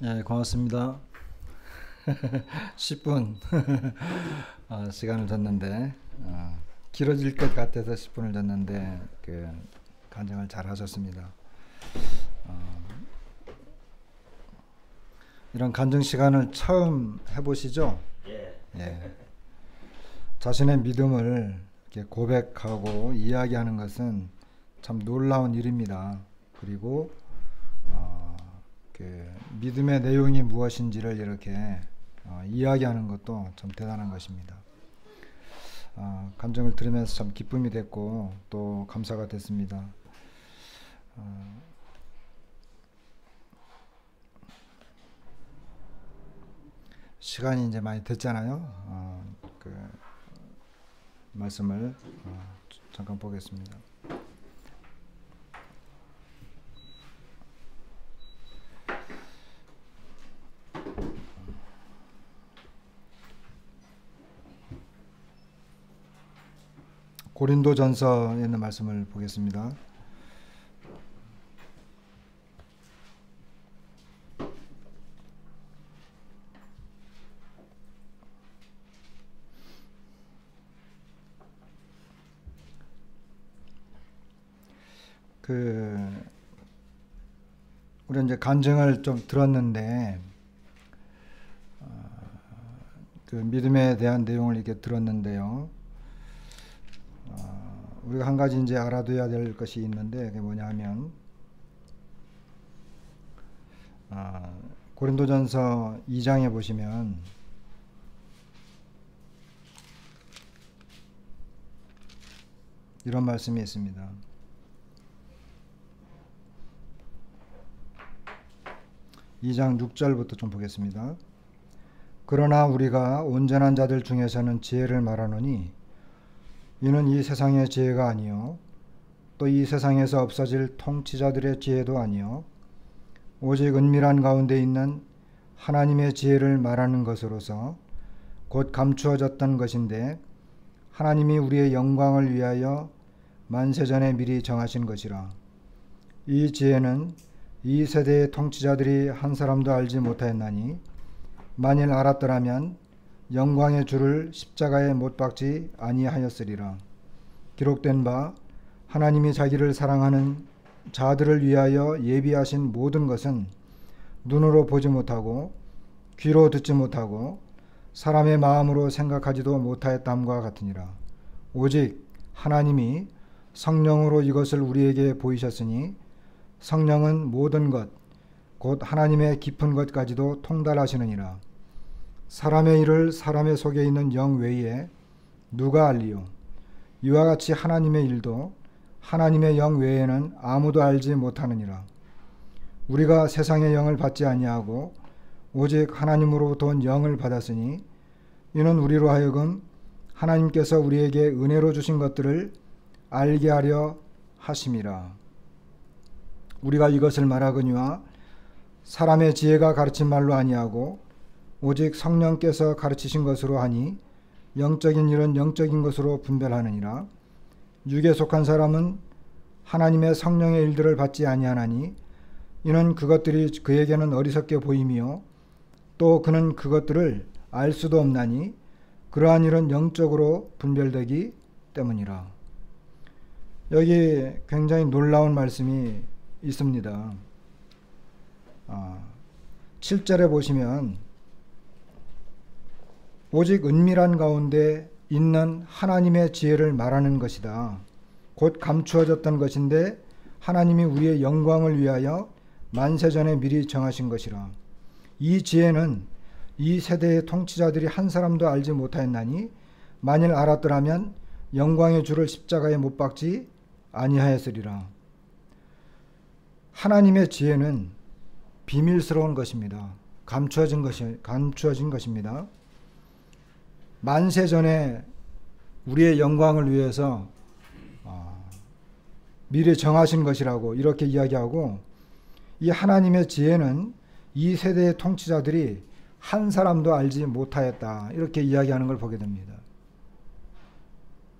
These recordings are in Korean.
네, 고맙습니다. 10분 시간을 줬는데 길어질 것 같아서 10분을 줬는데 간증을 잘 하셨습니다. 이런 간증 시간을 처음 해보시죠? 예. 자신의 믿음을 이렇게 고백하고 이야기하는 것은 참 놀라운 일입니다. 그리고 믿음의 내용이 무엇인지를 이렇게 이야기하는 것도 참 대단한 것입니다. 간증을 들으면서 참 기쁨이 됐고 또 감사가 됐습니다. 시간이 이제 많이 됐잖아요. 말씀을 잠깐 보겠습니다. 고린도전서에 있는 말씀을 보겠습니다. 우리 이제 간증을 좀 들었는데 믿음에 대한 내용을 이렇게 들었는데요. 우리가 한 가지 이제 알아둬야 될 것이 있는데 그게 뭐냐 하면 고린도전서 2장에 보시면 이런 말씀이 있습니다. 2장 6절부터 좀 보겠습니다. 그러나 우리가 온전한 자들 중에서는 지혜를 말하노니 이는 이 세상의 지혜가 아니요 또 이 세상에서 없어질 통치자들의 지혜도 아니요 오직 은밀한 가운데 있는 하나님의 지혜를 말하는 것으로서 곧 감추어졌던 것인데 하나님이 우리의 영광을 위하여 만세전에 미리 정하신 것이라. 이 지혜는 이 세대의 통치자들이 한 사람도 알지 못하였나니 만일 알았더라면 영광의 주를 십자가에 못 박지 아니하였으리라. 기록된 바 하나님이 자기를 사랑하는 자들을 위하여 예비하신 모든 것은 눈으로 보지 못하고 귀로 듣지 못하고 사람의 마음으로 생각하지도 못하였담과 같으니라. 오직 하나님이 성령으로 이것을 우리에게 보이셨으니 성령은 모든 것 곧 하나님의 깊은 것까지도 통달하시느니라. 사람의 일을 사람의 속에 있는 영 외에 누가 알리요? 이와 같이 하나님의 일도 하나님의 영 외에는 아무도 알지 못하느니라. 우리가 세상의 영을 받지 아니하고 오직 하나님으로부터 온 영을 받았으니 이는 우리로 하여금 하나님께서 우리에게 은혜로 주신 것들을 알게 하려 하심이라. 우리가 이것을 말하거니와 사람의 지혜가 가르친 말로 아니하고 오직 성령께서 가르치신 것으로 하니 영적인 일은 영적인 것으로 분별하느니라. 육에 속한 사람은 하나님의 성령의 일들을 받지 아니하나니 이는 그것들이 그에게는 어리석게 보임이요 또 그는 그것들을 알 수도 없나니 그러한 일은 영적으로 분별되기 때문이라. 여기 굉장히 놀라운 말씀이 있습니다. 7절에 보시면 오직 은밀한 가운데 있는 하나님의 지혜를 말하는 것이다. 곧 감추어졌던 것인데 하나님이 우리의 영광을 위하여 만세전에 미리 정하신 것이라. 이 지혜는 이 세대의 통치자들이 한 사람도 알지 못하였나니 만일 알았더라면 영광의 주를 십자가에 못 박지 아니하였으리라. 하나님의 지혜는 비밀스러운 것입니다. 감추어진 것입니다. 만세전에 우리의 영광을 위해서 미리 정하신 것이라고 이렇게 이야기하고, 이 하나님의 지혜는 이 세대의 통치자들이 한 사람도 알지 못하였다 이렇게 이야기하는 걸 보게 됩니다.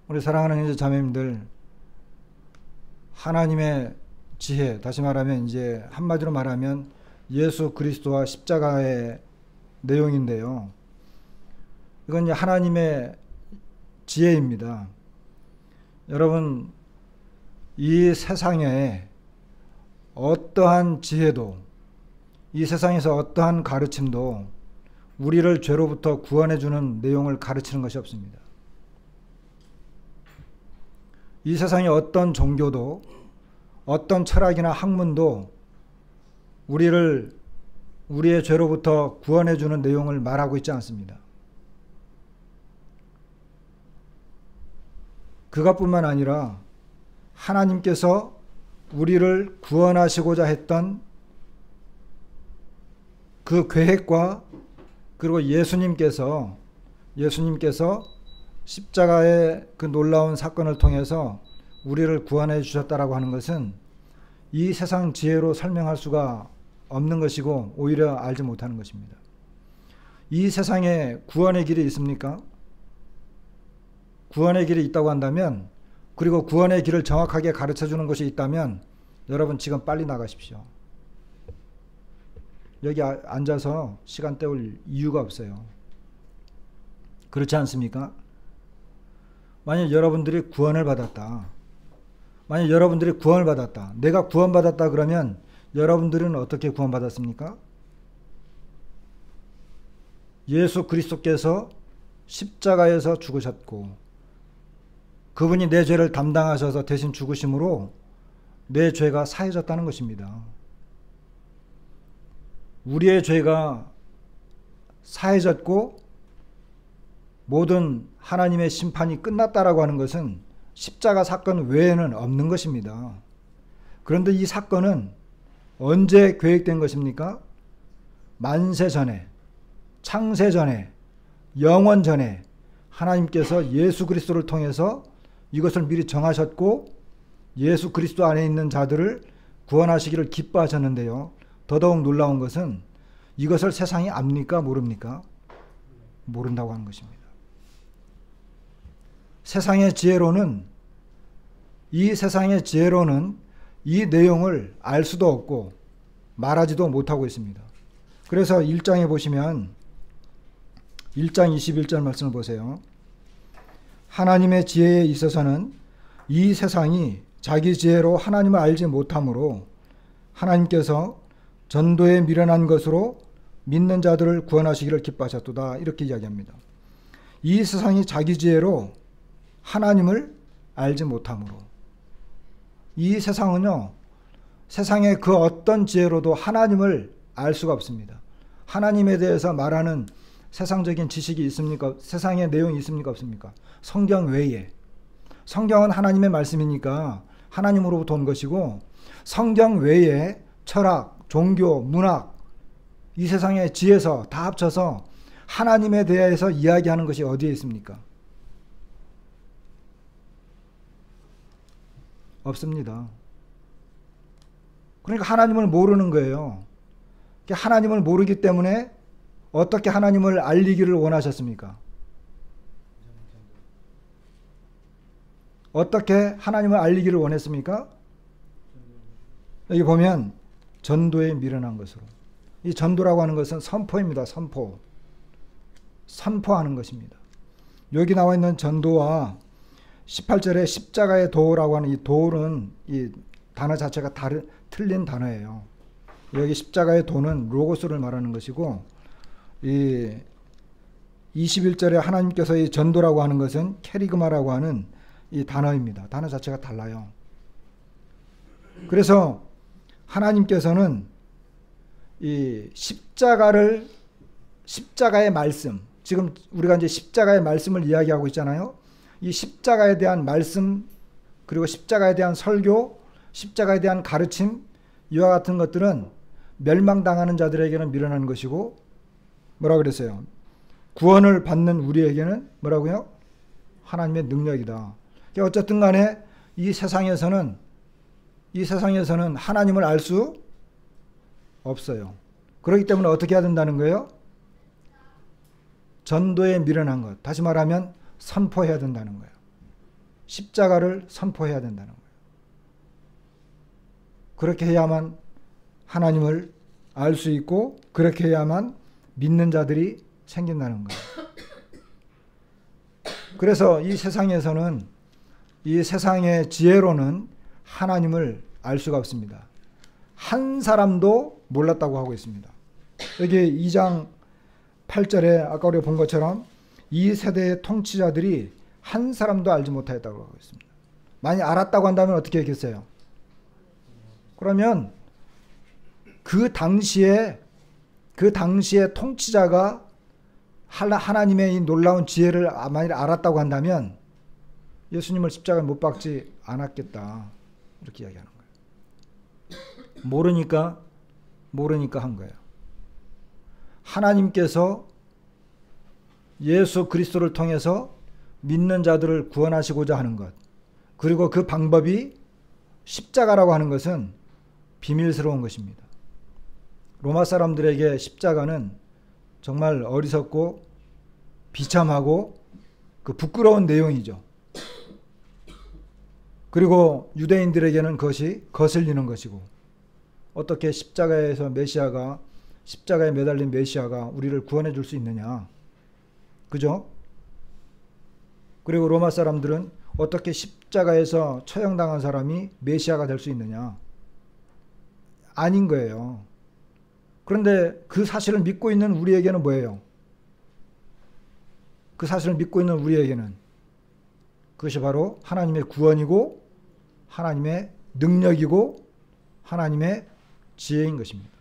우리 사랑하는 형제 자매님들, 하나님의 지혜, 다시 말하면 이제 한마디로 말하면 예수 그리스도와 십자가의 내용인데요. 이건 하나님의 지혜입니다. 여러분, 이 세상에 어떠한 지혜도, 이 세상에서 어떠한 가르침도 우리를 죄로부터 구원해주는 내용을 가르치는 것이 없습니다. 이 세상의 어떤 종교도, 어떤 철학이나 학문도 우리의 죄로부터 구원해주는 내용을 말하고 있지 않습니다. 그것뿐만 아니라 하나님께서 우리를 구원하시고자 했던 그 계획과, 그리고 예수님께서 십자가의 그 놀라운 사건을 통해서 우리를 구원해 주셨다라고 하는 것은 이 세상 지혜로 설명할 수가 없는 것이고 오히려 알지 못하는 것입니다. 이 세상에 구원의 길이 있습니까? 구원의 길이 있다고 한다면, 그리고 구원의 길을 정확하게 가르쳐 주는 것이 있다면 여러분 지금 빨리 나가십시오. 여기 앉아서 시간 때울 이유가 없어요. 그렇지 않습니까? 만약 여러분들이 구원을 받았다. 내가 구원받았다 그러면 여러분들은 어떻게 구원받았습니까? 예수 그리스도께서 십자가에서 죽으셨고 그분이 내 죄를 담당하셔서 대신 죽으심으로 내 죄가 사해졌다는 것입니다. 우리의 죄가 사해졌고 모든 하나님의 심판이 끝났다라고 하는 것은 십자가 사건 외에는 없는 것입니다. 그런데 이 사건은 언제 계획된 것입니까? 만세 전에, 창세 전에, 영원 전에 하나님께서 예수 그리스도를 통해서 이것을 미리 정하셨고 예수 그리스도 안에 있는 자들을 구원하시기를 기뻐하셨는데요. 더더욱 놀라운 것은 이것을 세상이 압니까? 모릅니까? 모른다고 하는 것입니다. 세상의 지혜로는 이 내용을 알 수도 없고 말하지도 못하고 있습니다. 그래서 1장에 보시면 1장 21절 말씀을 보세요. 하나님의 지혜에 있어서는 이 세상이 자기 지혜로 하나님을 알지 못하므로 하나님께서 전도에 미련한 것으로 믿는 자들을 구원하시기를 기뻐하셨도다. 이렇게 이야기합니다. 이 세상이 자기 지혜로 하나님을 알지 못하므로, 이 세상은요, 세상의 그 어떤 지혜로도 하나님을 알 수가 없습니다. 하나님에 대해서 말하는 세상적인 지식이 있습니까? 세상의 내용이 있습니까? 없습니까? 성경 외에. 성경은 하나님의 말씀이니까 하나님으로부터 온 것이고, 성경 외에 철학, 종교, 문학, 이 세상의 지혜서 다 합쳐서 하나님에 대해서 이야기하는 것이 어디에 있습니까? 없습니다. 그러니까 하나님을 모르는 거예요. 하나님을 모르기 때문에 어떻게 하나님을 알리기를 원하셨습니까? 어떻게 하나님을 알리기를 원했습니까? 여기 보면 전도에 미련한 것으로. 이 전도라고 하는 것은 선포입니다. 선포하는 것입니다. 여기 나와 있는 전도와 18절에 십자가의 도라고 하는 이 도는 이 단어 자체가 틀린 단어예요. 여기 십자가의 도는 로고스를 말하는 것이고, 이 21절에 하나님께서 이 전도라고 하는 것은 캐리그마라고 하는 이 단어입니다. 단어 자체가 달라요. 그래서 하나님께서는 이 십자가의 말씀, 지금 우리가 이제 십자가의 말씀을 이야기하고 있잖아요. 이 십자가에 대한 말씀, 그리고 십자가에 대한 설교, 십자가에 대한 가르침, 이와 같은 것들은 멸망당하는 자들에게는 미련한 것이고, 뭐라 그랬어요? 구원을 받는 우리에게는 뭐라고요? 하나님의 능력이다. 어쨌든 간에 이 세상에서는 하나님을 알 수 없어요. 그렇기 때문에 어떻게 해야 된다는 거예요? 전도에 미련한 것. 다시 말하면 선포해야 된다는 거예요. 십자가를 선포해야 된다는 거예요. 그렇게 해야만 하나님을 알 수 있고 그렇게 해야만 믿는 자들이 생긴다는 거예요. 그래서 이 세상에서는 이 세상의 지혜로는 하나님을 알 수가 없습니다. 한 사람도 몰랐다고 하고 있습니다. 여기 2장 8절에 아까 우리가 본 것처럼 이 세대의 통치자들이 한 사람도 알지 못하였다고 하고 있습니다. 만약 알았다고 한다면 어떻게 했겠어요? 그러면 그 당시에 통치자가 하나님의 이 놀라운 지혜를 만일 알았다고 한다면 예수님을 십자가에 못 박지 않았겠다. 이렇게 이야기하는 거예요. 모르니까 한 거예요. 하나님께서 예수 그리스도를 통해서 믿는 자들을 구원하시고자 하는 것, 그리고 그 방법이 십자가라고 하는 것은 비밀스러운 것입니다. 로마 사람들에게 십자가는 정말 어리석고 비참하고 그 부끄러운 내용이죠. 그리고 유대인들에게는 그것이 거슬리는 것이고, 어떻게 십자가에 매달린 메시아가 우리를 구원해 줄 수 있느냐. 그죠? 그리고 로마 사람들은 어떻게 십자가에서 처형당한 사람이 메시아가 될 수 있느냐. 아닌 거예요. 그런데 그 사실을 믿고 있는 우리에게는 뭐예요? 그 사실을 믿고 있는 우리에게는 그것이 바로 하나님의 구원이고 하나님의 능력이고 하나님의 지혜인 것입니다.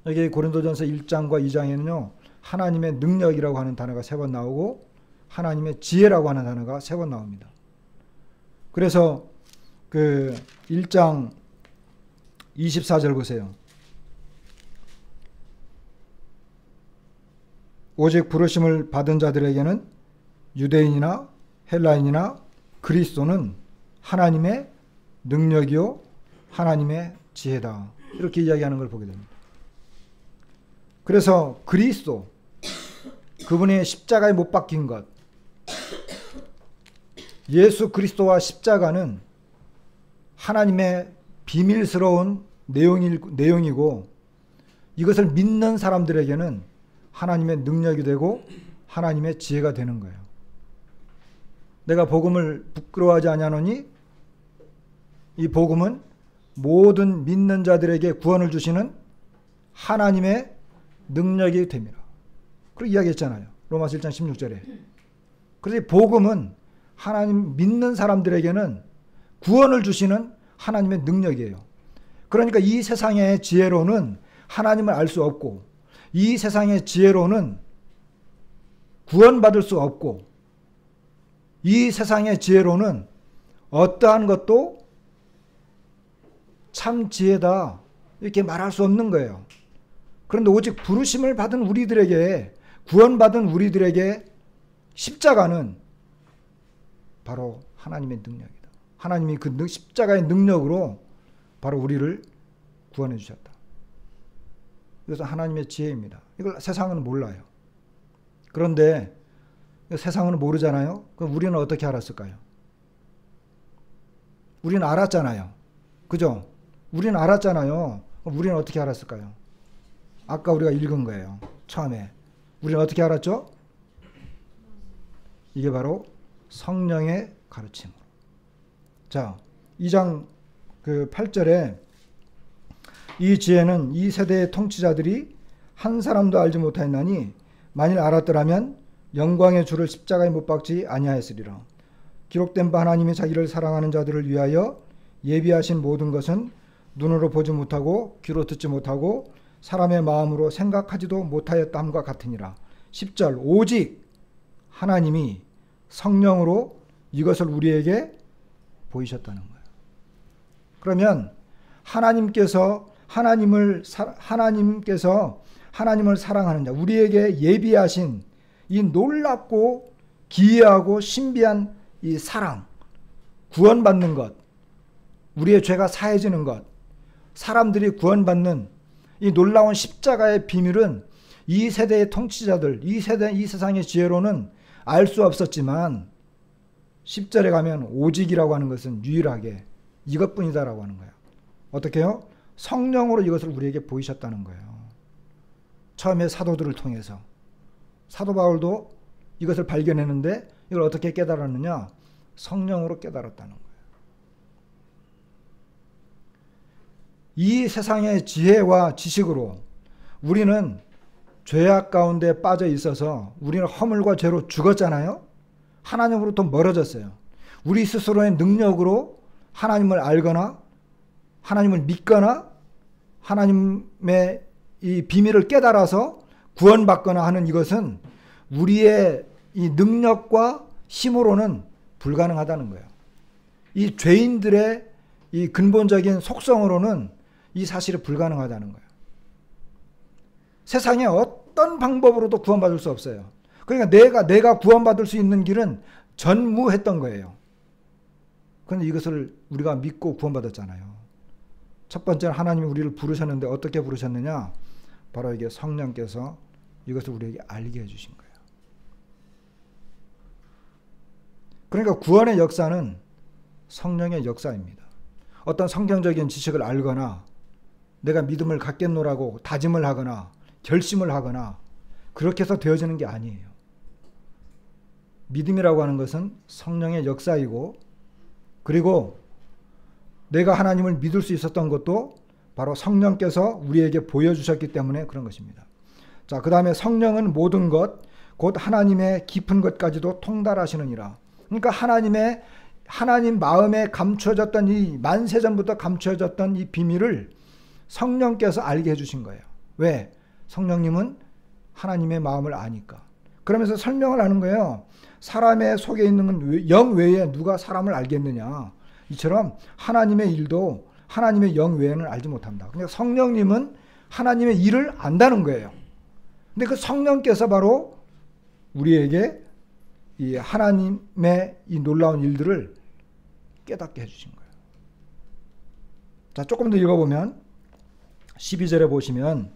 여기 고린도전서 1장과 2장에는요. 하나님의 능력이라고 하는 단어가 3번 나오고 하나님의 지혜라고 하는 단어가 3번 나옵니다. 그래서 그 1장 24절 보세요. 오직 부르심을 받은 자들에게는 유대인이나 헬라인이나 그리스도는 하나님의 능력이요 하나님의 지혜다. 이렇게 이야기하는 걸 보게 됩니다. 그래서 그리스도, 그분의 십자가에 못 박힌 것, 예수 그리스도와 십자가는 하나님의 비밀스러운 내용이고 이것을 믿는 사람들에게는 하나님의 능력이 되고 하나님의 지혜가 되는 거예요. 내가 복음을 부끄러워하지 아니하노니 이 복음은 모든 믿는 자들에게 구원을 주시는 하나님의 능력이 됩니다. 그렇게 이야기했잖아요. 로마서 1장 16절에. 그래서 이 복음은 하나님 믿는 사람들에게는 구원을 주시는 하나님의 능력이에요. 그러니까 이 세상의 지혜로는 하나님을 알 수 없고 이 세상의 지혜로는 구원받을 수 없고 이 세상의 지혜로는 어떠한 것도 참 지혜다 이렇게 말할 수 없는 거예요. 그런데 오직 부르심을 받은 우리들에게, 구원받은 우리들에게 십자가는 바로 하나님의 능력이다. 하나님이 그 십자가의 능력으로 바로 우리를 구원해 주셨다. 이것은 하나님의 지혜입니다. 이걸 세상은 몰라요. 그런데 세상은 모르잖아요. 그럼 우리는 어떻게 알았을까요? 우리는 알았잖아요. 그죠? 우리는 알았잖아요. 그럼 우리는 어떻게 알았을까요? 아까 우리가 읽은 거예요. 처음에. 우리는 어떻게 알았죠? 이게 바로 성령의 가르침으로. 자, 2장 8절에 이 지혜는 이 세대의 통치자들이 한 사람도 알지 못하였나니 만일 알았더라면 영광의 주를 십자가에 못 박지 아니하였으리라. 기록된 바 하나님이 자기를 사랑하는 자들을 위하여 예비하신 모든 것은 눈으로 보지 못하고 귀로 듣지 못하고 사람의 마음으로 생각하지도 못하였다 함과 같으니라. 10절 오직 하나님이 성령으로 이것을 우리에게 보이셨다는 거예요. 그러면 하나님께서 하나님을 사랑하는 자, 우리에게 예비하신 이 놀랍고 기이하고 신비한 이 사랑, 구원받는 것, 우리의 죄가 사해지는 것, 사람들이 구원받는 이 놀라운 십자가의 비밀은 이 세대의 통치자들, 이 세상의 지혜로는 알 수 없었지만 10절에 가면 오직이라고 하는 것은 유일하게 이것뿐이다라고 하는 거예요. 어떻게 해요? 성령으로 이것을 우리에게 보이셨다는 거예요. 처음에 사도들을 통해서. 사도 바울도 이것을 발견했는데 이걸 어떻게 깨달았느냐? 성령으로 깨달았다는 거예요. 이 세상의 지혜와 지식으로 우리는 죄악 가운데 빠져 있어서 우리는 허물과 죄로 죽었잖아요. 하나님으로부터 멀어졌어요. 우리 스스로의 능력으로 하나님을 알거나 하나님을 믿거나 하나님의 이 비밀을 깨달아서 구원받거나 하는 이것은 우리의 이 능력과 힘으로는 불가능하다는 거예요. 이 죄인들의 이 근본적인 속성으로는 이 사실이 불가능하다는 거예요. 세상에 어떤 방법으로도 구원받을 수 없어요. 그러니까 내가 구원받을 수 있는 길은 전무했던 거예요. 그런데 이것을 우리가 믿고 구원받았잖아요. 첫 번째는 하나님이 우리를 부르셨는데 어떻게 부르셨느냐? 바로 이게 성령께서 이것을 우리에게 알게 해주신 거예요. 그러니까 구원의 역사는 성령의 역사입니다. 어떤 성경적인 지식을 알거나 내가 믿음을 갖겠노라고 다짐을 하거나 결심을 하거나 그렇게 해서 되어지는 게 아니에요. 믿음이라고 하는 것은 성령의 역사이고, 그리고 내가 하나님을 믿을 수 있었던 것도 바로 성령께서 우리에게 보여주셨기 때문에 그런 것입니다. 자, 그 다음에 성령은 모든 것, 곧 하나님의 깊은 것까지도 통달하시느니라. 그러니까 하나님 마음에 감추어졌던 이 만세전부터 감추어졌던 이 비밀을 성령께서 알게 해주신 거예요. 왜? 성령님은 하나님의 마음을 아니까. 그러면서 설명을 하는 거예요. 사람의 속에 있는 영 외에 누가 사람을 알겠느냐. 이처럼 하나님의 일도 하나님의 영 외에는 알지 못한다. 그러니까 성령님은 하나님의 일을 안다는 거예요. 근데 그 성령께서 바로 우리에게 이 하나님의 이 놀라운 일들을 깨닫게 해주신 거예요. 자, 조금 더 읽어보면 12절에 보시면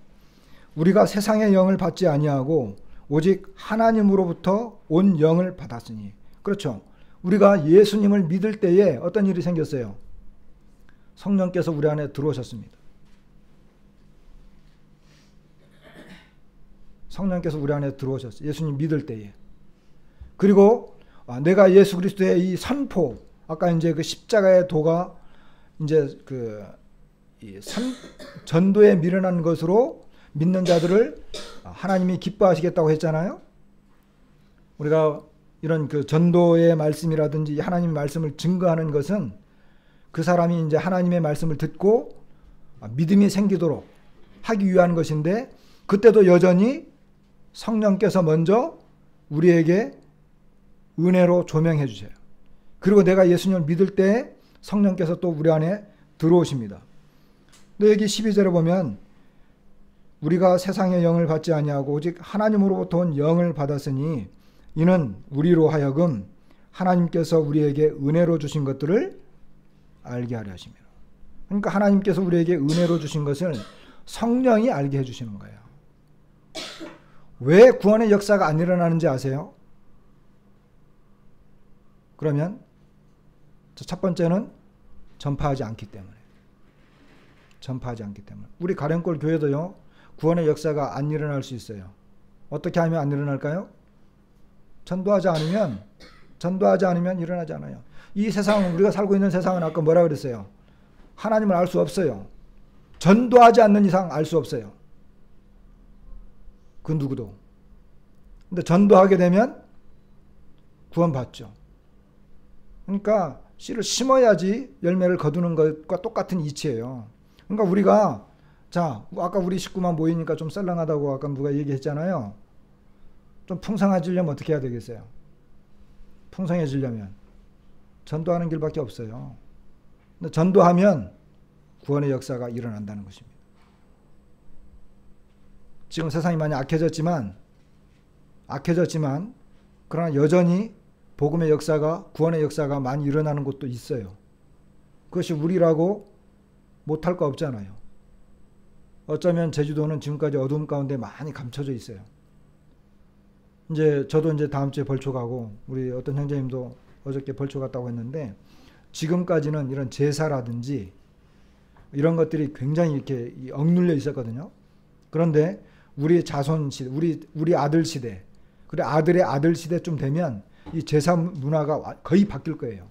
우리가 세상의 영을 받지 아니하고 오직 하나님으로부터 온 영을 받았으니. 그렇죠. 우리가 예수님을 믿을 때에 어떤 일이 생겼어요? 성령께서 우리 안에 들어오셨습니다. 성령께서 우리 안에 들어오셨어요. 예수님 믿을 때에. 그리고 내가 예수 그리스도의 이 선포, 아까 이제 그 십자가의 도가 이제 전도에 미련한 것으로 믿는 자들을 하나님이 기뻐하시겠다고 했잖아요. 우리가 이런 그 전도의 말씀이라든지 하나님의 말씀을 증거하는 것은 그 사람이 이제 하나님의 말씀을 듣고 믿음이 생기도록 하기 위한 것인데, 그때도 여전히 성령께서 먼저 우리에게 은혜로 조명해 주세요. 그리고 내가 예수님을 믿을 때 성령께서 또 우리 안에 들어오십니다. 근데 여기 12절에 보면 우리가 세상의 영을 받지 아니하고 오직 하나님으로부터 온 영을 받았으니 이는 우리로 하여금 하나님께서 우리에게 은혜로 주신 것들을 알게 하려 하십니다. 그러니까 하나님께서 우리에게 은혜로 주신 것을 성령이 알게 해주시는 거예요. 왜 구원의 역사가 안 일어나는지 아세요? 그러면 첫 번째는 전파하지 않기 때문에. 전파하지 않기 때문에. 우리 가련골 교회도요, 구원의 역사가 안 일어날 수 있어요. 어떻게 하면 안 일어날까요? 전도하지 않으면 일어나지 않아요. 이 세상은, 우리가 살고 있는 세상은 아까 뭐라 그랬어요? 하나님을 알 수 없어요. 전도하지 않는 이상 알 수 없어요. 그 누구도. 근데 전도하게 되면 구원받죠. 그러니까 씨를 심어야지 열매를 거두는 것과 똑같은 이치예요. 그러니까 우리가, 자, 아까 우리 식구만 모이니까 좀 썰렁하다고 아까 누가 얘기했잖아요. 좀 풍성해지려면 어떻게 해야 되겠어요? 풍성해지려면 전도하는 길밖에 없어요. 근데 전도하면 구원의 역사가 일어난다는 것입니다. 지금 세상이 많이 악해졌지만 그러나 여전히 복음의 역사가, 구원의 역사가 많이 일어나는 곳도 있어요. 그것이 우리라고 못할 거 없잖아요. 어쩌면 제주도는 지금까지 어두움 가운데 많이 감춰져 있어요. 저도 다음 주에 벌초 가고, 우리 어떤 형제님도 어저께 벌초 갔다고 했는데, 지금까지는 이런 제사라든지 이런 것들이 굉장히 이렇게 억눌려 있었거든요. 그런데 우리 자손 시대, 우리 아들 시대, 그리고 아들의 아들 시대쯤 되면 이 제사 문화가 거의 바뀔 거예요.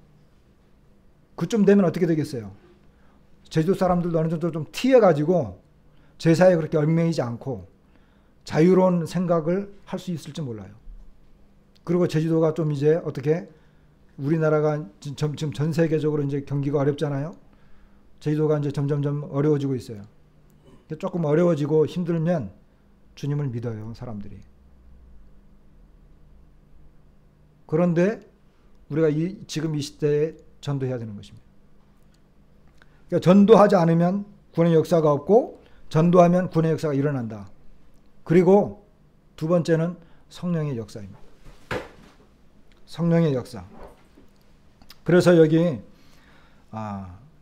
그쯤 되면 어떻게 되겠어요? 제주도 사람들도 어느 정도 좀 튀어가지고 제사에 그렇게 얽매이지 않고 자유로운 생각을 할 수 있을지 몰라요. 그리고 제주도가 좀 이제 어떻게 우리나라가 지금 전 세계적으로 이제 경기가 어렵잖아요. 제주도가 이제 점점점 어려워지고 있어요. 조금 어려워지고 힘들면 주님을 믿어요, 사람들이. 그런데 우리가 지금 이 시대에 전도해야 되는 것입니다. 그러니까 전도하지 않으면 구원의 역사가 없고 전도하면 구원의 역사가 일어난다. 그리고 두 번째는 성령의 역사입니다. 성령의 역사. 그래서 여기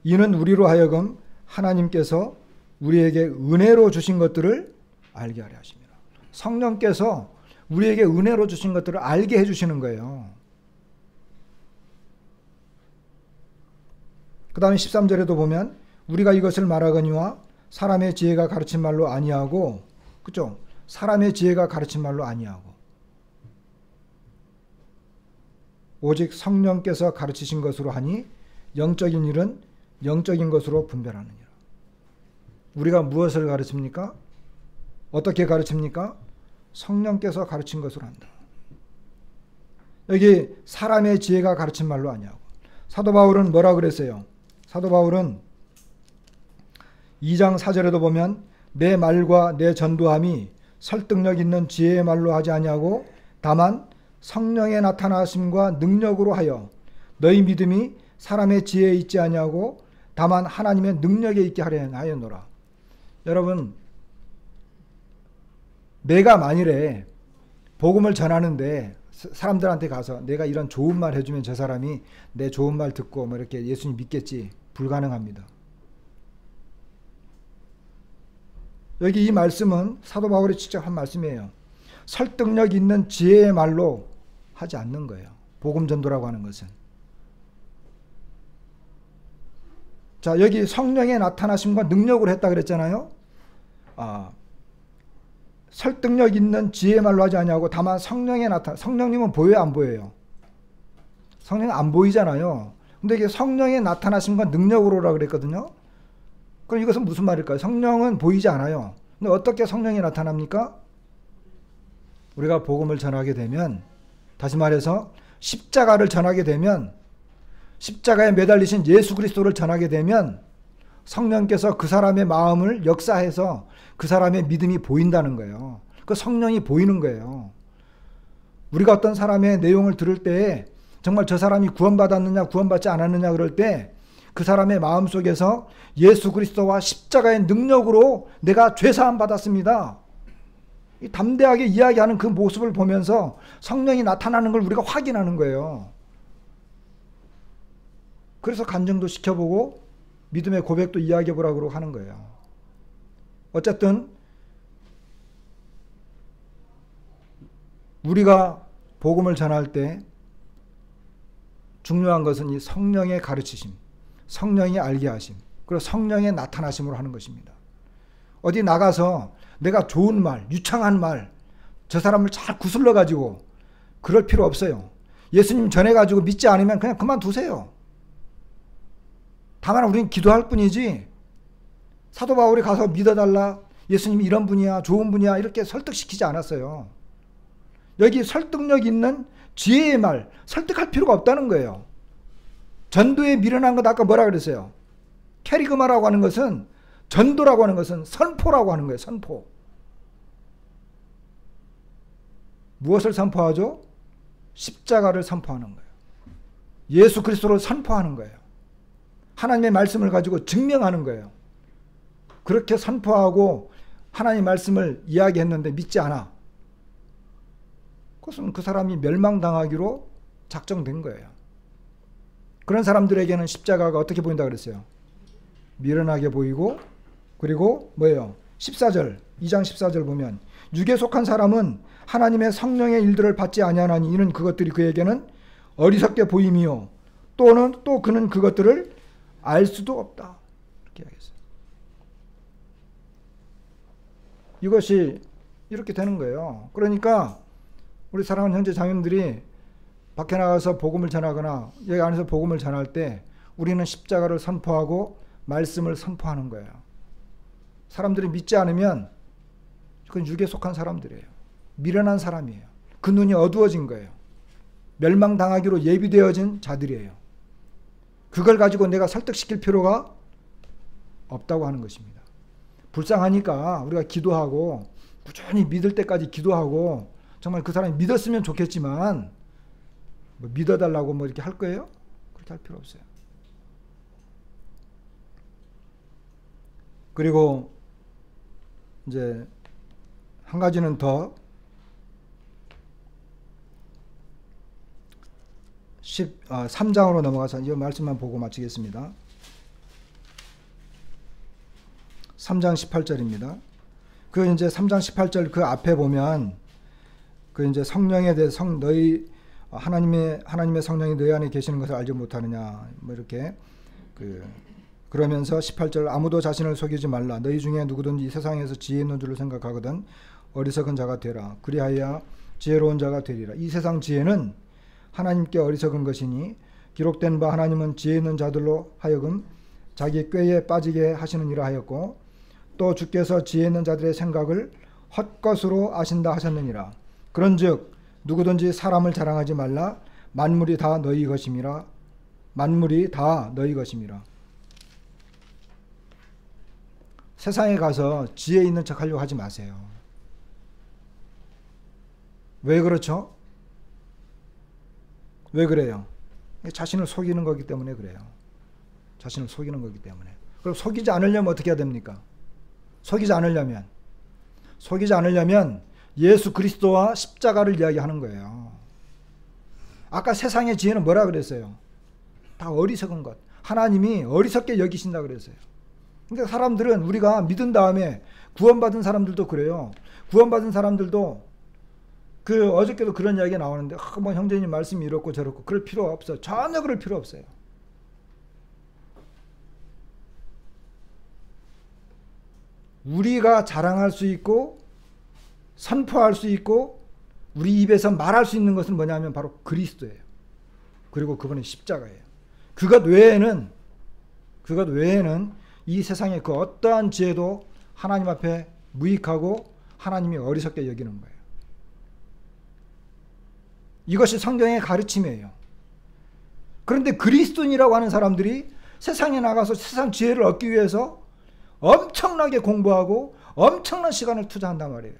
이는 우리로 하여금 하나님께서 우리에게 은혜로 주신 것들을 알게 하려 하십니다. 성령께서 우리에게 은혜로 주신 것들을 알게 해주시는 거예요. 그 다음에 13절에도 보면 우리가 이것을 말하거니와 사람의 지혜가 가르친 말로 아니하고, 그죠? 사람의 지혜가 가르친 말로 아니하고 오직 성령께서 가르치신 것으로 하니 영적인 일은 영적인 것으로 분별하느니라. 우리가 무엇을 가르칩니까? 어떻게 가르칩니까? 성령께서 가르친 것으로 한다. 여기 사람의 지혜가 가르친 말로 아니하고. 사도 바울은 뭐라 그랬어요? 사도 바울은 2장 4절에도 보면 내 말과 내 전도함이 설득력 있는 지혜의 말로 하지 아니하고 다만 성령의 나타나심과 능력으로 하여 너희 믿음이 사람의 지혜에 있지 아니하고 다만 하나님의 능력에 있게 하였노라. 여러분, 내가 만일에 복음을 전하는데 사람들한테 가서 내가 이런 좋은 말 해주면 저 사람이 내 좋은 말 듣고 뭐 이렇게 예수님 믿겠지. 불가능합니다. 여기 이 말씀은 사도 바울이 직접 한 말씀이에요. 설득력 있는 지혜의 말로 하지 않는 거예요. 복음 전도라고 하는 것은. 자, 여기 성령의 나타나심과 능력으로 했다 그랬잖아요. 설득력 있는 지혜의 말로 하지 않냐고. 다만 성령의 성령님은 보여요, 안 보여요? 성령은 안 보이잖아요. 근데 이게 성령의 나타나심과 능력으로라 그랬거든요. 그럼 이것은 무슨 말일까요? 성령은 보이지 않아요. 근데 어떻게 성령이 나타납니까? 우리가 복음을 전하게 되면, 다시 말해서 십자가를 전하게 되면, 십자가에 매달리신 예수 그리스도를 전하게 되면 성령께서 그 사람의 마음을 역사해서 그 사람의 믿음이 보인다는 거예요. 그 성령이 보이는 거예요. 우리가 어떤 사람의 내용을 들을 때 정말 저 사람이 구원받았느냐 구원받지 않았느냐 그럴 때 그 사람의 마음속에서 예수 그리스도와 십자가의 능력으로 내가 죄사함 받았습니다. 담대하게 이야기하는 그 모습을 보면서 성령이 나타나는 걸 우리가 확인하는 거예요. 그래서 간증도 시켜보고 믿음의 고백도 이야기해보라고 하는 거예요. 어쨌든 우리가 복음을 전할 때 중요한 것은 이 성령의 가르치심, 성령이 알게 하심, 그리고 성령의 나타나심으로 하는 것입니다. 어디 나가서 내가 좋은 말, 유창한 말, 저 사람을 잘 구슬러 가지고 그럴 필요 없어요. 예수님 전해가지고 믿지 않으면 그냥 그만두세요. 다만 우리는 기도할 뿐이지 사도 바울이 가서 믿어달라, 예수님이 이런 분이야, 좋은 분이야 이렇게 설득시키지 않았어요. 여기 설득력 있는 지혜의 말, 설득할 필요가 없다는 거예요. 전도에 미련한 것 아까 뭐라 그랬어요? 캐리그마라고 하는 것은, 전도라고 하는 것은 선포라고 하는 거예요. 선포. 무엇을 선포하죠? 십자가를 선포하는 거예요. 예수 그리스도를 선포하는 거예요. 하나님의 말씀을 가지고 증명하는 거예요. 그렇게 선포하고 하나님의 말씀을 이야기했는데 믿지 않아. 그것은 그 사람이 멸망당하기로 작정된 거예요. 그런 사람들에게는 십자가가 어떻게 보인다 그랬어요? 미련하게 보이고, 그리고 뭐예요? 14절, 2장 14절 보면 육에 속한 사람은 하나님의 성령의 일들을 받지 아니하나니 이는 그것들이 그에게는 어리석게 보임이요 또는 또 그는 그것들을 알 수도 없다. 이렇게 이야기했어요. 이것이 이렇게 되는 거예요. 그러니까 우리 사랑하는 형제 자매들이 밖에 나가서 복음을 전하거나 여기 안에서 복음을 전할 때 우리는 십자가를 선포하고 말씀을 선포하는 거예요. 사람들이 믿지 않으면 그건 육에 속한 사람들이에요. 미련한 사람이에요. 그 눈이 어두워진 거예요. 멸망당하기로 예비되어진 자들이에요. 그걸 가지고 내가 설득시킬 필요가 없다고 하는 것입니다. 불쌍하니까 우리가 기도하고 꾸준히 믿을 때까지 기도하고 정말 그 사람이 믿었으면 좋겠지만 뭐 믿어달라고 뭐 이렇게 할 거예요? 그렇게 할 필요 없어요. 그리고 이제 한 가지는 더 3장으로 넘어가서 이 말씀만 보고 마치겠습니다. 3장 18절입니다. 그 이제 3장 18절 그 앞에 보면 그 이제 성령에 대해서 너희 하나님의 성령이 너희 안에 계시는 것을 알지 못하느냐 뭐 이렇게 그러면서 18절 아무도 자신을 속이지 말라. 너희 중에 누구든지 이 세상에서 지혜 있는 줄을 생각하거든 어리석은 자가 되라. 그리하여 지혜로운 자가 되리라. 이 세상 지혜는 하나님께 어리석은 것이니 기록된 바 하나님은 지혜 있는 자들로 하여금 자기 꾀에 빠지게 하시느니라 하였고 또 주께서 지혜 있는 자들의 생각을 헛것으로 아신다 하셨느니라. 그런즉 누구든지 사람을 자랑하지 말라. 만물이 다 너희 것임이라. 만물이 다 너희 것임이라. 세상에 가서 지혜 있는 척 하려고 하지 마세요. 왜 그렇죠? 왜 그래요? 자신을 속이는 거기 때문에 그래요. 자신을 속이는 거기 때문에. 그럼 속이지 않으려면 어떻게 해야 됩니까? 속이지 않으려면 예수 그리스도와 십자가를 이야기하는 거예요. 아까 세상의 지혜는 뭐라 그랬어요? 다 어리석은 것. 하나님이 어리석게 여기신다 그랬어요. 그러니까 사람들은 우리가 믿은 다음에 구원받은 사람들도 그래요. 구원받은 사람들도 어저께도 그런 이야기가 나오는데 뭐 형제님 말씀이 이렇고 저렇고 그럴 필요 없어요. 전혀 그럴 필요 없어요. 우리가 자랑할 수 있고 선포할 수 있고 우리 입에서 말할 수 있는 것은 뭐냐면 바로 그리스도예요. 그리고 그분의 십자가예요. 그것 외에는 이 세상의 그 어떠한 지혜도 하나님 앞에 무익하고 하나님이 어리석게 여기는 거예요. 이것이 성경의 가르침이에요. 그런데 그리스도인이라고 하는 사람들이 세상에 나가서 세상 지혜를 얻기 위해서 엄청나게 공부하고 엄청난 시간을 투자한단 말이에요.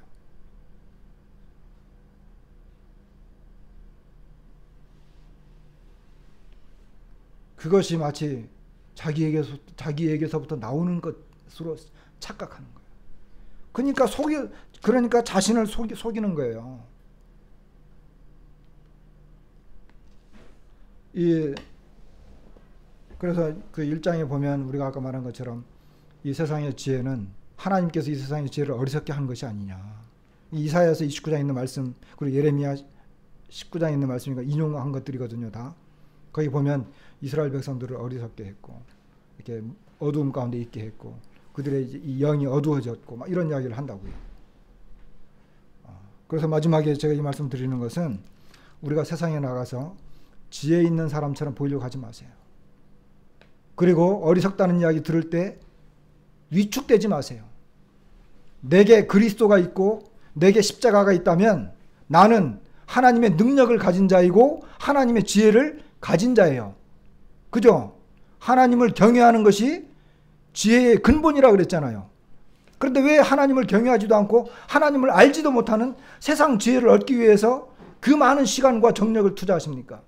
그것이 마치 자기에게서부터 나오는 것으로 착각하는 거예요. 그러니까 자신을 속이는 거예요. 그래서 그 1장에 보면 우리가 아까 말한 것처럼 이 세상의 지혜는 하나님께서 이 세상의 지혜를 어리석게 한 것이 아니냐. 이사야서 29장에 있는 말씀 그리고 예레미야 19장에 있는 말씀이니까 인용한 것들이거든요. 다 거기 보면 이스라엘 백성들을 어리석게 했고 이렇게 어두움 가운데 있게 했고 그들의 이 영이 어두워졌고 막 이런 이야기를 한다고요. 그래서 마지막에 제가 이 말씀 드리는 것은 우리가 세상에 나가서 지혜 있는 사람처럼 보이려고 하지 마세요. 그리고 어리석다는 이야기 들을 때 위축되지 마세요. 내게 그리스도가 있고 내게 십자가가 있다면 나는 하나님의 능력을 가진 자이고 하나님의 지혜를 가진 자예요. 그죠? 하나님을 경외하는 것이 지혜의 근본이라고 그랬잖아요. 그런데 왜 하나님을 경외하지도 않고 하나님을 알지도 못하는 세상 지혜를 얻기 위해서 그 많은 시간과 정력을 투자하십니까?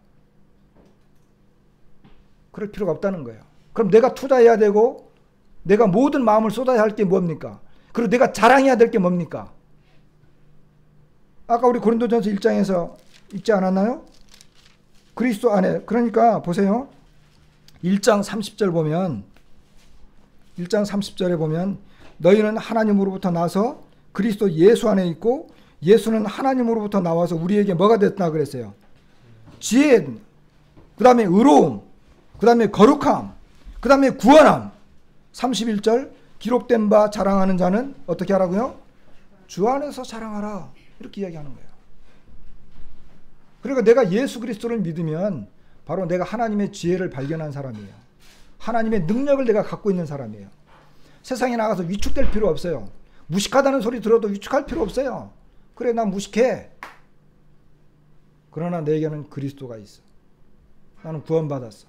그럴 필요가 없다는 거예요. 그럼 내가 투자해야 되고 내가 모든 마음을 쏟아야 할 게 뭡니까? 그리고 내가 자랑해야 될 게 뭡니까? 아까 우리 고린도전서 1장에서 읽지 않았나요? 그리스도 안에. 그러니까 보세요. 1장 30절 보면 1장 30절에 보면 너희는 하나님으로부터 나서 그리스도 예수 안에 있고 예수는 하나님으로부터 나와서 우리에게 뭐가 됐다 그랬어요? 지혜, 그 다음에 의로움, 그 다음에 거룩함, 그 다음에 구원함. 31절 기록된 바 자랑하는 자는 어떻게 하라고요? 주 안에서 자랑하라. 이렇게 이야기하는 거예요. 그러니까 내가 예수 그리스도를 믿으면 바로 내가 하나님의 지혜를 발견한 사람이에요. 하나님의 능력을 내가 갖고 있는 사람이에요. 세상에 나가서 위축될 필요 없어요. 무식하다는 소리 들어도 위축할 필요 없어요. 그래, 난 무식해. 그러나 내게는 그리스도가 있어. 나는 구원받았어.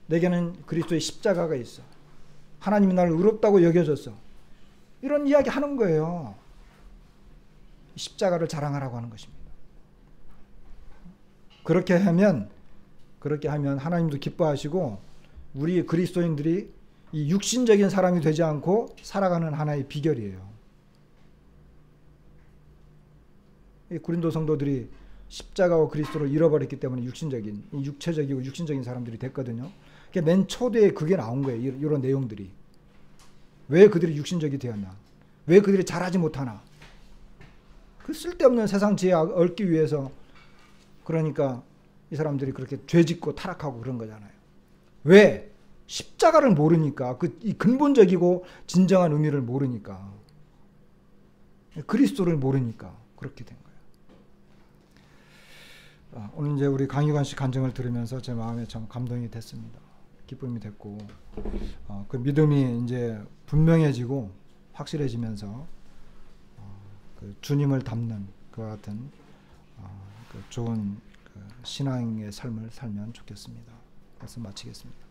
내게는 그리스도의 십자가가 있어. 하나님이 나를 의롭다고 여겨줬어. 이런 이야기 하는 거예요. 십자가를 자랑하라고 하는 것입니다. 그렇게 하면 하나님도 기뻐하시고 우리 그리스도인들이 이 육신적인 사람이 되지 않고 살아가는 하나의 비결이에요. 이 고린도 성도들이 십자가와 그리스도를 잃어버렸기 때문에 육체적이고 육신적인 사람들이 됐거든요. 맨 초대에 그게 나온 거예요. 이런 내용들이. 왜 그들이 육신적이 되었나? 왜 그들이 잘하지 못하나? 그 쓸데없는 세상 지혜 얻기 위해서, 그러니까 이 사람들이 그렇게 죄짓고 타락하고 그런 거잖아요. 왜? 십자가를 모르니까. 이 근본적이고 진정한 의미를 모르니까. 그리스도를 모르니까 그렇게 된 거예요. 오늘 이제 우리 강유관 씨 간증을 들으면서 제 마음에 참 감동이 됐습니다. 기쁨이 됐고, 그 믿음이 이제 분명해지고 확실해지면서 그 주님을 닮는 그와 같은 그 좋은 그 신앙의 삶을 살면 좋겠습니다. 말씀 마치겠습니다.